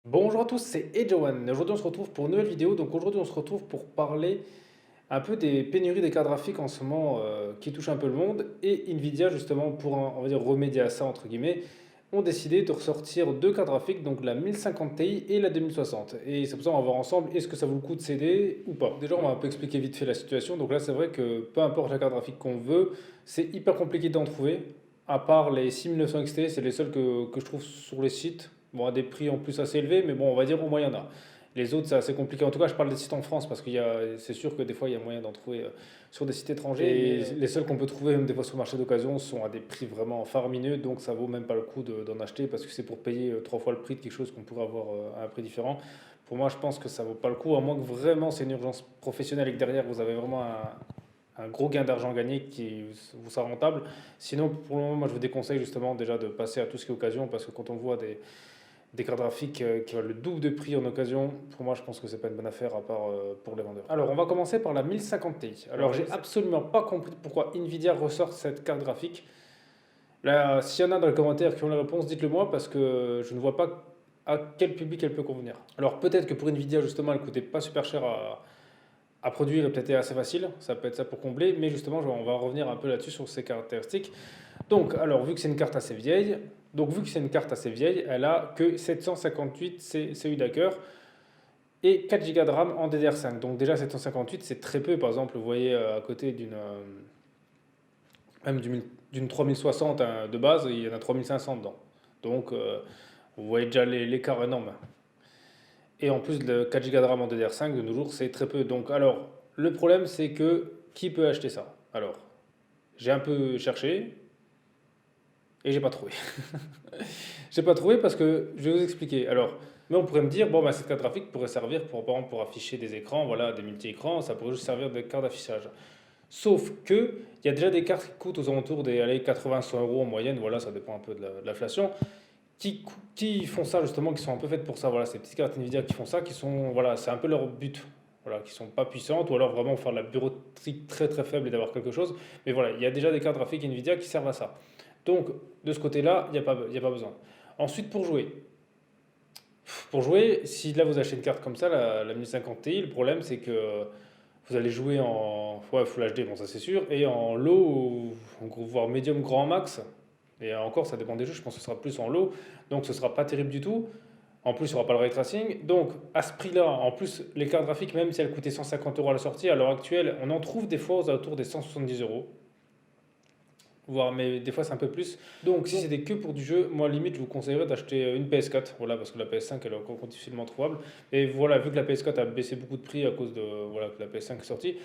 Bonjour à tous, c'est Ejoan. Aujourd'hui, on se retrouve pour une nouvelle vidéo. Donc aujourd'hui, on se retrouve pour parler un peu des pénuries des cartes graphiques en ce moment qui touchent un peu le monde. Et Nvidia, justement, pour on va dire remédier à ça, entre guillemets, ont décidé de ressortir deux cartes graphiques, donc la 1050 Ti et la 2060. Et c'est pour ça qu'on va voir ensemble, est-ce que ça vaut le coup de céder ou pas. Déjà, on va un peu expliquer vite fait la situation. Donc là, c'est vrai que peu importe la carte graphique qu'on veut, c'est hyper compliqué d'en trouver. À part les 6900 XT, c'est les seuls que je trouve sur les sites. Bon, à des prix en plus assez élevés, mais bon, on va dire au moins il y en a. Les autres, c'est assez compliqué. En tout cas, je parle des sites en France parce c'est sûr que des fois, il y a moyen d'en trouver sur des sites étrangers. Et les seuls qu'on peut trouver, même des fois sur le marché d'occasion, sont à des prix vraiment faramineux. Donc, ça vaut même pas le coup d'en acheter parce que c'est pour payer trois fois le prix de quelque chose qu'on pourrait avoir à un prix différent. Pour moi, je pense que ça vaut pas le coup, à moins que vraiment c'est une urgence professionnelle et que derrière, vous avez vraiment un gros gain d'argent gagné qui vous sera rentable. Sinon, pour le moment, moi, je vous déconseille justement déjà de passer à tout ce qui est occasion parce que quand on voit des cartes graphiques qui valent le double de prix en occasion, pour moi, je pense que c'est pas une bonne affaire à part pour les vendeurs. Alors, on va commencer par la 1050 Ti. Alors, j'ai absolument pas compris pourquoi Nvidia ressort cette carte graphique. Là, s'il y en a dans les commentaires qui ont la réponse, dites-le moi parce que je ne vois pas à quel public elle peut convenir. Alors, peut-être que pour Nvidia, justement, elle coûtait pas super cher à produire et peut-être assez facile, ça peut être ça pour combler, mais justement, on va revenir un peu là-dessus sur ses caractéristiques. Donc, alors, vu que c'est une carte assez vieille, elle a que 758 CU d'accueil et 4 Go de RAM en DDR5. Donc déjà 758, c'est très peu. Par exemple, vous voyez à côté même d'une 3060 hein, de base, il y en a 3500 dedans. Donc vous voyez déjà l'écart énorme. Et en plus, le 4 Go de RAM en DDR5, de nos jours, c'est très peu. Donc alors, le problème, c'est que qui peut acheter ça? Alors, j'ai un peu cherché et j'ai pas trouvé. J'ai pas trouvé parce que je vais vous expliquer. Alors, mais on pourrait me dire, bon, bah, cette carte graphique pourrait servir pour, par exemple, pour afficher des écrans, voilà, des multi-écrans, ça pourrait juste servir de carte d'affichage. Sauf que, il y a déjà des cartes qui coûtent aux alentours des allez, 80-100 euros en moyenne, voilà, ça dépend un peu de l'inflation, qui font ça justement, qui sont un peu faites pour ça, voilà, ces petites cartes Nvidia qui font ça, qui sont, voilà, c'est un peu leur but, voilà, qui sont pas puissantes, ou alors vraiment faire de la bureautique très très faible et d'avoir quelque chose. Mais voilà, il y a déjà des cartes graphiques Nvidia qui servent à ça. Donc, de ce côté-là, il y a pas besoin. Ensuite, pour jouer, si là vous achetez une carte comme ça, la 1050 Ti, le problème c'est que vous allez jouer en ouais, Full HD, bon ça c'est sûr, et en low, voire médium grand max, et encore ça dépend des jeux, je pense que ce sera plus en low, donc ce sera pas terrible du tout. En plus, il n'y aura pas le ray tracing. Donc, à ce prix-là, en plus, les cartes graphiques, même si elles coûtaient 150 euros à la sortie, à l'heure actuelle, on en trouve des fois aux alentours des 170 euros voire mais des fois c'est un peu plus. Donc si c'était que pour du jeu, moi limite je vous conseillerais d'acheter une PS4, voilà, parce que la PS5 elle est encore difficilement trouvable. Et voilà, vu que la PS4 a baissé beaucoup de prix à cause de voilà, que la PS5 est sortie,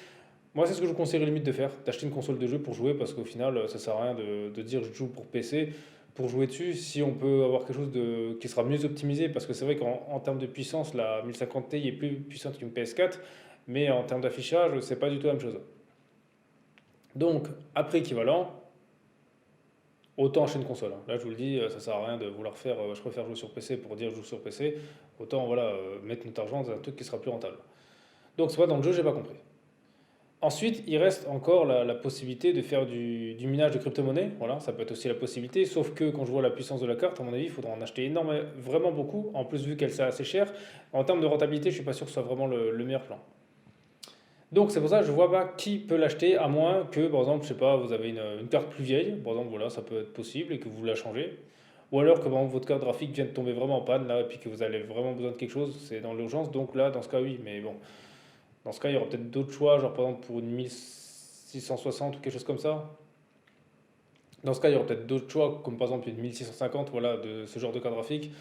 moi c'est ce que je vous conseillerais limite de faire, d'acheter une console de jeu pour jouer, parce qu'au final ça sert à rien de dire je joue pour PC, pour jouer dessus, si on peut avoir quelque chose qui sera mieux optimisé, parce que c'est vrai qu'en termes de puissance, la 1050 Ti est plus puissante qu'une PS4, mais en termes d'affichage, c'est pas du tout la même chose. Donc, après équivalent, autant acheter une console, hein. Là, je vous le dis, ça sert à rien de vouloir faire. Je préfère jouer sur PC pour dire je joue sur PC. Autant voilà, mettre notre argent dans un truc qui sera plus rentable. Donc, c'est pas dans le jeu, j'ai pas compris. Ensuite, il reste encore la possibilité de faire du minage de crypto-monnaie. Voilà, ça peut être aussi la possibilité. Sauf que quand je vois la puissance de la carte, à mon avis, il faudra en acheter énormément, vraiment beaucoup. En plus, vu qu'elle est assez chère, en termes de rentabilité, je suis pas sûr que ce soit vraiment le meilleur plan. Donc c'est pour ça que je vois pas qui peut l'acheter, à moins que, par exemple, je sais pas, vous avez une carte plus vieille, par exemple, voilà, ça peut être possible et que vous la changez. Ou alors que par exemple, votre carte graphique vient de tomber vraiment en panne, là, et puis que vous avez vraiment besoin de quelque chose, c'est dans l'urgence, donc là, dans ce cas, oui, mais bon, dans ce cas, il y aura peut-être d'autres choix, genre par exemple pour une 1660 ou quelque chose comme ça. Dans ce cas, il y aura peut-être d'autres choix, comme par exemple une 1650, voilà, de ce genre de carte graphique.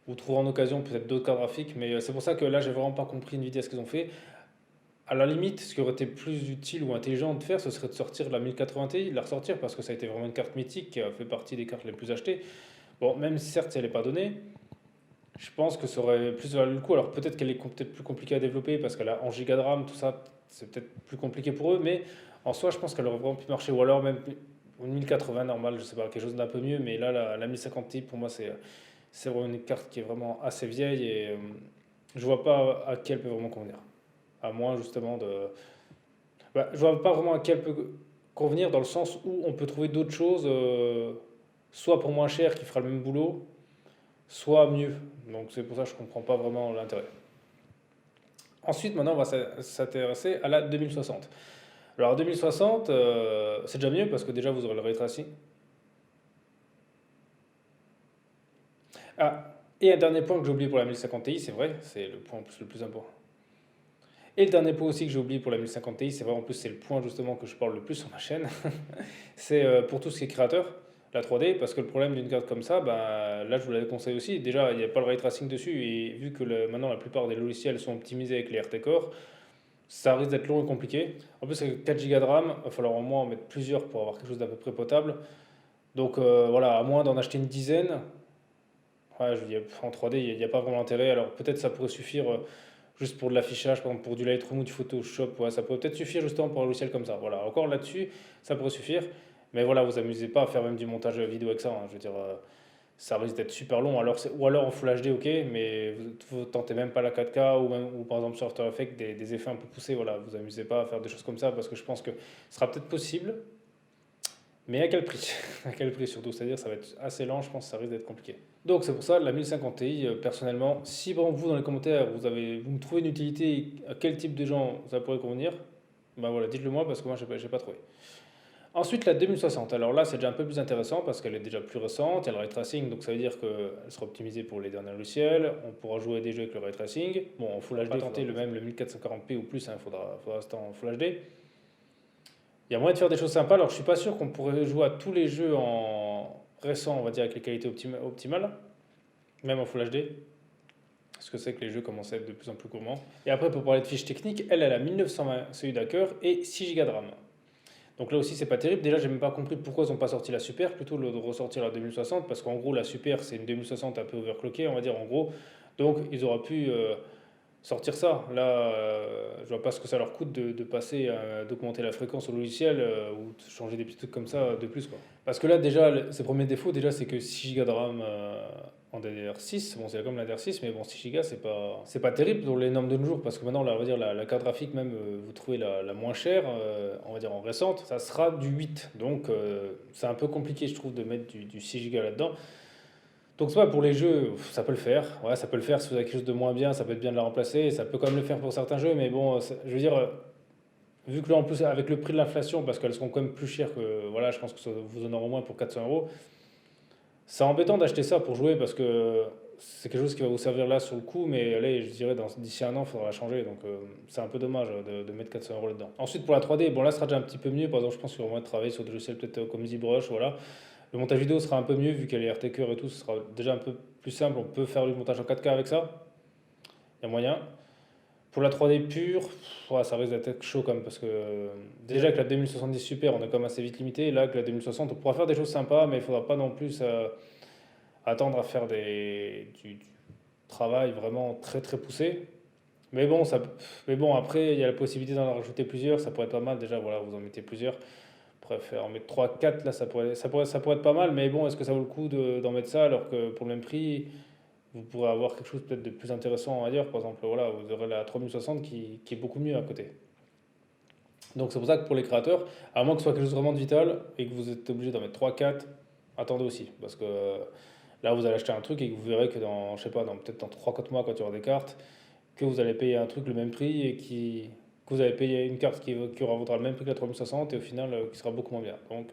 Vous trouverez en occasion peut-être d'autres cartes graphiques, mais c'est pour ça que là, j'ai vraiment pas compris Nvidia ce qu'ils ont fait. À la limite, ce qui aurait été plus utile ou intelligent de faire, ce serait de sortir la 1080 Ti, de la ressortir parce que ça a été vraiment une carte mythique qui a fait partie des cartes les plus achetées. Bon, même si certes, si elle n'est pas donnée, je pense que ça aurait plus valu le coup. Alors peut-être qu'elle est peut-être plus compliquée à développer parce qu'elle a en giga de RAM, tout ça, c'est peut-être plus compliqué pour eux, mais en soi, je pense qu'elle aurait vraiment pu marcher. Ou alors même une 1080 normale, je sais pas, quelque chose d'un peu mieux, mais là, la 1050 Ti, pour moi, c'est vraiment une carte qui est vraiment assez vieille et je vois pas à qui elle peut vraiment convenir. À moins justement de, bah, je vois pas vraiment à quelle peut convenir dans le sens où on peut trouver d'autres choses, soit pour moins cher qui fera le même boulot, soit mieux. Donc c'est pour ça que je comprends pas vraiment l'intérêt. Ensuite, maintenant, on va s'intéresser à la 2060. Alors 2060, c'est déjà mieux parce que déjà vous aurez le ray tracing. Ah, et un dernier point que j'ai oublié pour la 1050 Ti, c'est vrai, c'est le point le plus important. Et le dernier point aussi que j'ai oublié pour la 1050 Ti, c'est vrai, en plus c'est le point justement que je parle le plus sur ma chaîne, c'est pour tout ce qui est créateur, la 3D, parce que le problème d'une carte comme ça, bah, là je vous l'avais conseillé aussi, déjà il n'y a pas le ray tracing dessus, et vu que maintenant la plupart des logiciels sont optimisés avec les RT Core, ça risque d'être long et compliqué. En plus avec 4 Go de RAM, il va falloir au moins en mettre plusieurs pour avoir quelque chose d'à peu près potable. Donc voilà, à moins d'en acheter une dizaine, ouais, je dis, en 3D il n'y a pas vraiment intérêt, alors peut-être ça pourrait suffire juste pour de l'affichage, par exemple pour du Lightroom ou du Photoshop, ouais, ça pourrait peut-être suffire justement pour un logiciel comme ça. Voilà, encore là-dessus, ça pourrait suffire. Mais voilà, vous amusez pas à faire même du montage vidéo avec ça, hein. Je veux dire, ça risque d'être super long. Alors, ou alors en Full HD, ok, mais vous tentez même pas la 4K ou par exemple sur After Effects des effets un peu poussés. Voilà, vous amusez pas à faire des choses comme ça parce que je pense que ce sera peut-être possible, mais à quel prix? À quel prix surtout? C'est-à-dire ça va être assez lent, je pense que ça risque d'être compliqué. Donc c'est pour ça, la 1050 Ti, personnellement, si bon, vous dans les commentaires, vous me trouvez une utilité, à quel type de gens ça pourrait convenir, bah voilà, dites-le moi parce que moi j'ai pas trouvé. Ensuite la 2060, alors là c'est déjà un peu plus intéressant parce qu'elle est déjà plus récente, il y a le ray tracing, donc ça veut dire qu'elle sera optimisée pour les derniers logiciels, on pourra jouer des jeux avec le ray tracing. Bon, en Full HD, tenter le même, le 1440p ou plus, il faudra rester en Full HD. Il y a moyen de faire des choses sympas. Alors, je suis pas sûr qu'on pourrait jouer à tous les jeux en récent, on va dire, avec les qualités optimales, même en Full HD. Parce que c'est que les jeux commencent à être de plus en plus gourmands. Et après, pour parler de fiches techniques, elle a 1920 celui d'Hacker et 6 Go de RAM. Donc là aussi, c'est pas terrible. Déjà, j'ai même pas compris pourquoi ils n'ont pas sorti la Super, plutôt de ressortir la 2060, parce qu'en gros, la Super, c'est une 2060 un peu overclockée, on va dire, en gros. Donc, ils auraient pu sortir ça. Là, je vois pas ce que ça leur coûte de passer, d'augmenter la fréquence au logiciel ou de changer des petits trucs comme ça de plus, quoi. Parce que là, déjà, ses premiers défauts, déjà, c'est que 6 Go de RAM en DDR6, bon, c'est comme la DDR6, mais bon, 6 Go, c'est pas terrible pour les normes de nos jours, parce que maintenant, là, on va dire, la carte graphique, même, vous trouvez la moins chère, on va dire en récente, ça sera du 8. Donc, c'est un peu compliqué, je trouve, de mettre du 6 Go là-dedans. Donc c'est pas pour les jeux, ça peut le faire. Ouais, ça peut le faire si vous avez quelque chose de moins bien, ça peut être bien de la remplacer. Ça peut quand même le faire pour certains jeux, mais bon, je veux dire, vu que là en plus avec le prix de l'inflation, parce qu'elles seront quand même plus chères que, voilà, je pense que ça vous en aurez au moins pour 400 euros. C'est embêtant d'acheter ça pour jouer parce que c'est quelque chose qui va vous servir là sur le coup, mais allez, je dirais d'ici un an, il faudra la changer. Donc c'est un peu dommage de mettre 400 euros là-dedans. Ensuite pour la 3D, bon là, ce sera déjà un petit peu mieux. Par exemple, je pense qu'il va moins travailler sur des logiciels peut-être comme ZBrush, voilà. Le montage vidéo sera un peu mieux vu qu'elle est RTCure et tout, ce sera déjà un peu plus simple. On peut faire du montage en 4K avec ça, il y a moyen. Pour la 3D pure, ouais, ça risque d'être chaud quand même parce que déjà avec la 2070 Super, on est quand même assez vite limité. Là, avec la 2060, on pourra faire des choses sympas, mais il ne faudra pas non plus attendre à faire du travail vraiment très très poussé. Mais bon, après, il y a la possibilité d'en rajouter plusieurs, ça pourrait être pas mal. Déjà, voilà, vous en mettez plusieurs. Préfère en mettre 3 4 là, ça pourrait être pas mal, mais bon, est-ce que ça vaut le coup d'en mettre ça alors que pour le même prix, vous pourrez avoir quelque chose peut-être de plus intéressant ailleurs. Par exemple, voilà, vous aurez la 3060 qui est beaucoup mieux à côté. Donc c'est pour ça que pour les créateurs, à moins que ce soit quelque chose vraiment de vital et que vous êtes obligé d'en mettre 3 4 attendez aussi. Parce que là, vous allez acheter un truc et que vous verrez que dans, je sais pas, peut-être dans 3 4 mois, quand il y aura des cartes, que vous allez payer un truc le même prix et que vous allez payer une carte qui aura vaudra le même prix que la 3060 et au final qui sera beaucoup moins bien. Donc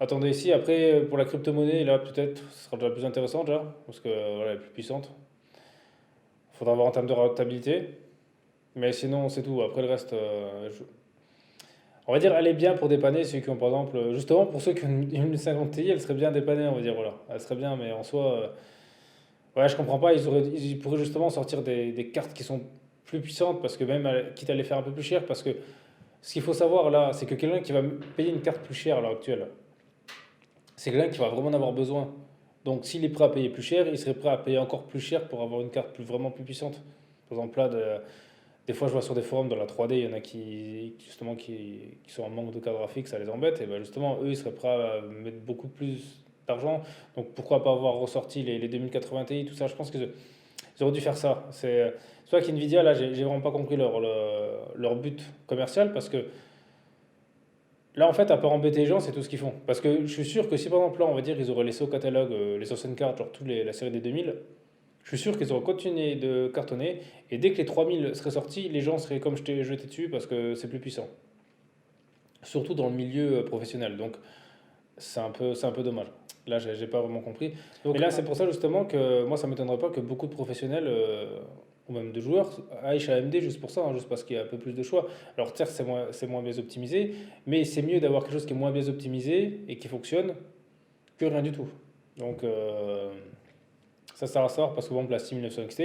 attendez ici, après pour la crypto-monnaie, là peut-être ce sera déjà plus intéressant déjà, parce que voilà, elle est plus puissante. Il faudra voir en termes de rentabilité. Mais sinon c'est tout. Après le reste, on va dire elle est bien pour dépanner ceux qui ont par exemple, justement pour ceux qui ont une 50 Ti, elle serait bien dépannée, on va dire voilà. Elle serait bien, mais en soi, ouais je comprends pas, ils pourraient justement sortir des cartes qui sont plus puissantes parce que même quitte à les faire un peu plus cher, parce que ce qu'il faut savoir là, c'est que quelqu'un qui va payer une carte plus chère à l'heure actuelle, c'est quelqu'un qui va vraiment en avoir besoin. Donc s'il est prêt à payer plus cher, il serait prêt à payer encore plus cher pour avoir une carte vraiment plus puissante. Par exemple là, des fois je vois sur des forums dans la 3D, il y en a justement qui sont en manque de carte graphique, ça les embête, et ben justement eux ils seraient prêts à mettre beaucoup plus d'argent. Donc pourquoi pas avoir ressorti les 2080 Ti, tout ça, je pense qu'ils auraient dû faire ça. C'est vrai qu'NVIDIA, là j'ai vraiment pas compris leur but commercial parce que là, en fait, à part embêter les gens, c'est tout ce qu'ils font. Parce que je suis sûr que si par exemple, là, on va dire, ils auraient laissé au catalogue les anciennes cartes, genre la série des 2000, je je suis sûr qu'ils auraient continué de cartonner. Et dès que les 3000 seraient sortis, les gens seraient comme jetés dessus parce que c'est plus puissant. Surtout dans le milieu professionnel. Donc c'est un peu dommage. Là, j'ai pas vraiment compris. Mais Donc, là, c'est pour ça justement que moi, ça m'étonnerait pas que beaucoup de professionnels ou même de joueurs aillent chez AMD juste pour ça, hein, juste parce qu'il y a un peu plus de choix. Alors, certes, c'est moins bien optimisé, mais c'est mieux d'avoir quelque chose qui est moins bien optimisé et qui fonctionne que rien du tout. Donc, ça sert à savoir parce que, bon, la 6900 XT,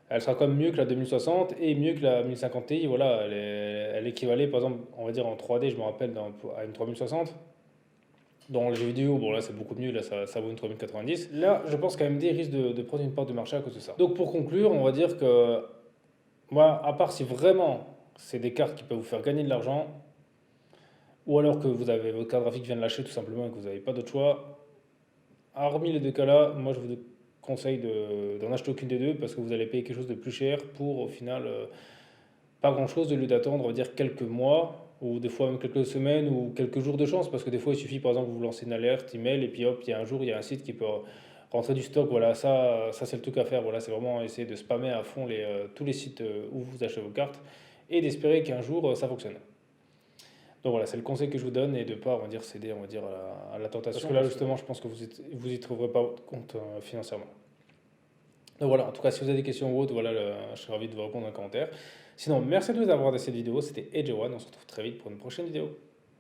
elle sera quand même mieux que la 2060 et mieux que la 1050 Ti. Voilà, elle équivalait, par exemple, on va dire en 3D, je me rappelle, à une 3060. Dans les jeux vidéo, bon là c'est beaucoup mieux, là ça vaut une 3090. Là, je pense qu'AMD risque de prendre une part de marché à cause de ça. Donc pour conclure, on va dire que moi, à part si vraiment c'est des cartes qui peuvent vous faire gagner de l'argent, ou alors que vous avez votre carte graphique vient de lâcher tout simplement et que vous n'avez pas d'autre choix, hormis les deux cas-là, moi je vous conseille d'en acheter aucune des deux parce que vous allez payer quelque chose de plus cher pour au final pas grand-chose au lieu d'attendre, on va dire, quelques mois, ou des fois même quelques semaines, ou quelques jours de chance, parce que des fois, il suffit, par exemple, vous lancez une alerte, email, et puis hop, il y a un jour, il y a un site qui peut rentrer du stock. Voilà, ça c'est le truc à faire. Voilà, c'est vraiment essayer de spammer à fond tous les sites où vous achetez vos cartes, et d'espérer qu'un jour, ça fonctionne. Donc voilà, c'est le conseil que je vous donne, et de ne pas, on va dire, céder, on va dire, à la tentation. Parce que là, justement, je pense que vous y trouverez pas compte financièrement. Donc voilà, en tout cas, si vous avez des questions ou autres, voilà, je serais ravi de vous répondre en commentaire. Sinon, merci à tous d'avoir regardé cette vidéo. C'était AJ1. On se retrouve très vite pour une prochaine vidéo.